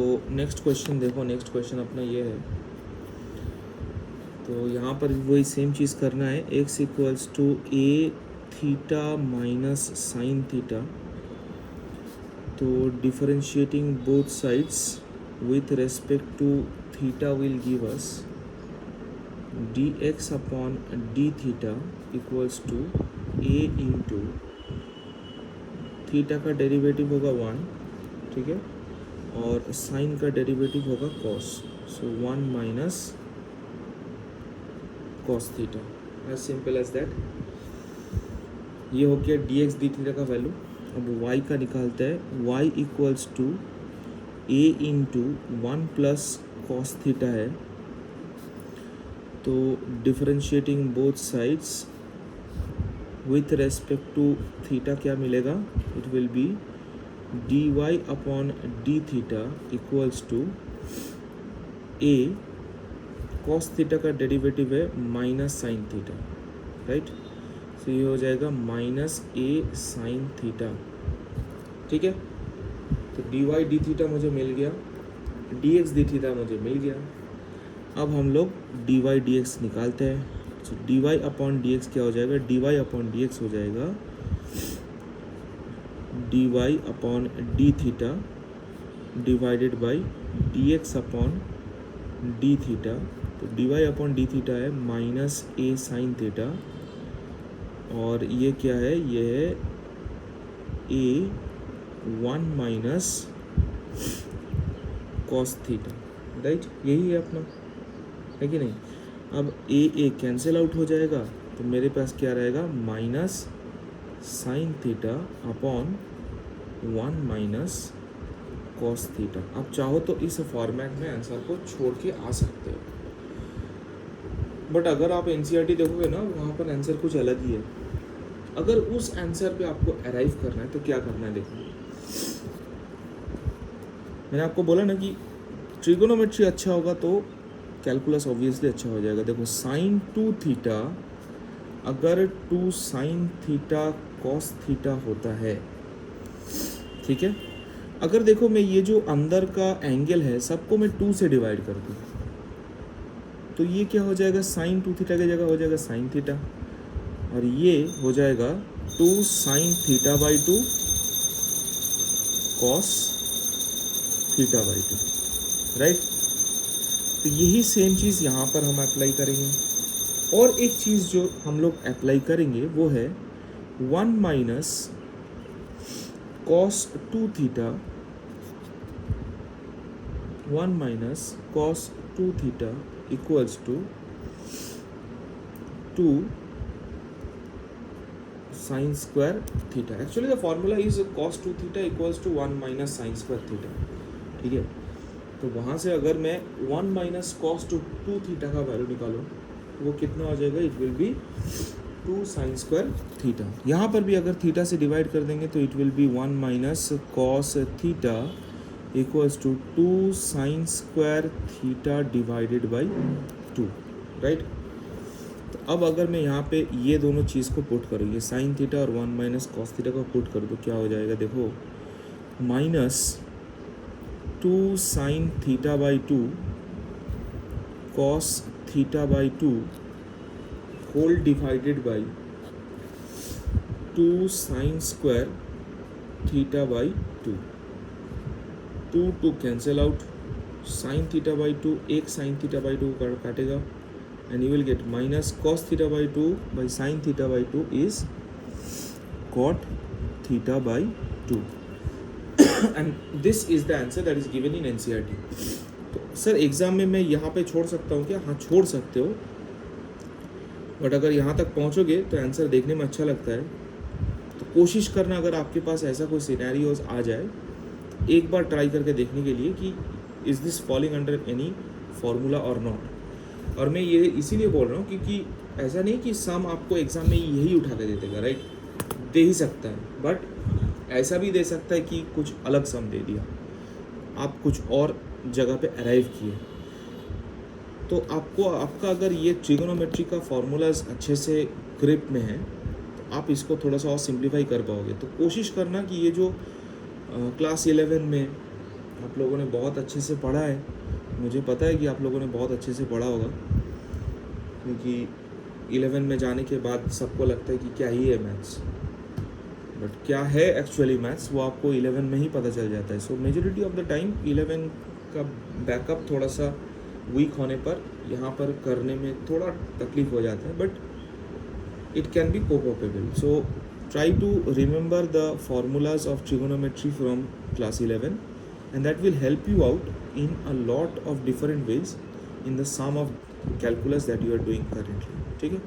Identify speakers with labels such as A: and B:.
A: तो next question देखो, next question अपना ये है। तो यहाँ पर वही सेम चीज़ करना है। x equals to a theta minus sine theta. तो differentiating both sides with respect to theta will give us dx upon D theta equals to a into theta का डेरिवेटिव होगा 1, ठीक है, और साइन का डेरिवेटिव होगा cos, so 1 minus cos theta, as simple as that. ये हो गया dx डी थीटा का वैल्यू। अब y का निकालते हैं। y equals to a into 1 plus cos theta है। तो differentiating both sides with respect to theta क्या मिलेगा, it will be dy upon D theta equals to a cos theta का डेरिवेटिव है minus sine theta, right. So ये हो जाएगा minus a sine theta, ठीक है। तो dy डी थीटा मुझे मिल गया, dx डी थीटा मुझे मिल गया। अब हम लोग dy dx निकालते हैं। तो dy अपॉन dx क्या हो जाएगा, dy अपॉन dx हो जाएगा dy upon D theta divided by dx upon D theta. तो dy अपॉन डी थीटा है माइनस a साइन थीटा, और ये क्या है, ये है a 1 minus cos theta, right. यही है अपना, है कि नहीं। अब a कैंसिल आउट हो जाएगा, तो मेरे पास क्या रहेगा, minus sine theta upon 1 minus cos theta. आप चाहो तो इस फॉर्मेट में आंसर को छोड़ के आ सकते हो, बट अगर आप एनसीईआरटी देखोगे ना, वहाँ पर आंसर कुछ अलग ही है। अगर उस आंसर पे आपको अराइव करना है तो क्या करना है, देखो मैंने आपको बोला ना कि ट्रिगोनोमेट्री अच्छा होगा तो कैलकुलस ऑब्वियसली अच्छा हो जाएगा। देखो साइन 2 थीटा, अगर 2 साइन थीटा कॉस थीटा होता है, ठीक है। अगर देखो मैं ये जो अंदर का एंगल है सबको मैं 2 से डिवाइड कर दूँ, तो ये क्या हो जाएगा, साइन 2 थीटा की जगह हो जाएगा साइन थीटा, और ये हो जाएगा 2 sine theta by 2 cos theta by 2, right. तो यही सेम चीज़ यहाँ पर हम अप्लाई करेंगे। और एक चीज़ जो हम लोग अप्लाई करेंगे वो है 1 minus cos 2 theta, 1 minus cos 2 theta equals to 2 sine square theta. Actually the formula is cos 2 theta equals to 1 minus sine square theta, ठीक है। तो वहाँ से अगर मैं 1 माइनस कॉस 2 थीटा का वैल्यू निकालूँ, वो कितना हो जाएगा, it will be 2 sine square theta. यहाँ पर भी अगर थीटा से डिवाइड कर देंगे तो it will be 1 minus cos theta equals to 2 sine square theta divided by 2, right. तो अब अगर मैं यहाँ पे ये दोनों चीज़ को पुट करूँ, ये साइन थीटा और 1 माइनस कॉस थीटा को पुट करूँ, तो क्या हो जाएगा, देखो minus 2 sine theta by 2 cos theta by 2 whole divided by 2 sine square theta by 2। 2 cancel out, sine theta by 2 एक साइन थीटा बाई 2 काटेगा, and you will get minus cos theta by 2 by sin theta by 2 is cot theta by 2 and this is the answer that is given in NCERT। तो sir exam में मैं यहाँ पे छोड़ सकता हूँ क्या, हाँ छोड़ सकते हो, बट अगर यहाँ तक पहुँचोगे तो आंसर देखने में अच्छा लगता है। तो कोशिश करना, अगर आपके पास ऐसा कोई सिनेरियोज आ जाए, एक बार ट्राई करके देखने के लिए कि is this falling under any formula और नॉट। और मैं ये इसीलिए बोल रहा हूँ क्योंकि ऐसा नहीं कि सम आपको एग्ज़ाम में यही उठा के दे देगा, राइट। दे ही सकता है, बट ऐसा भी दे सकता है कि कुछ अलग सम दे दिया, आप कुछ और जगह पे अराइव किए। तो आपको आपका अगर ये ट्रिगोनोमेट्री का फॉर्मूलाज अच्छे से ग्रिप में है तो आप इसको थोड़ा सा और सिंप्लीफाई कर पाओगे। तो कोशिश करना कि ये जो क्लास 11 में आप लोगों ने बहुत अच्छे से पढ़ा है, मुझे पता है कि आप लोगों ने बहुत अच्छे से पढ़ा होगा, क्योंकि 11 में जाने के बाद सबको लगता है कि क्या ही है मैथ्स, बट क्या है एक्चुअली मैथ्स वो आपको 11 में ही पता चल जाता है. सो मेजॉरिटी ऑफ द टाइम 11 का बैकअप थोड़ा सा वीक होने पर यहाँ पर करने में थोड़ा तकलीफ हो जाता है, but it can be co-opable. So try to remember the formulas of trigonometry from class 11, and that will help you out in a lot of different ways in the sum of calculus that you are doing currently. ठीक है.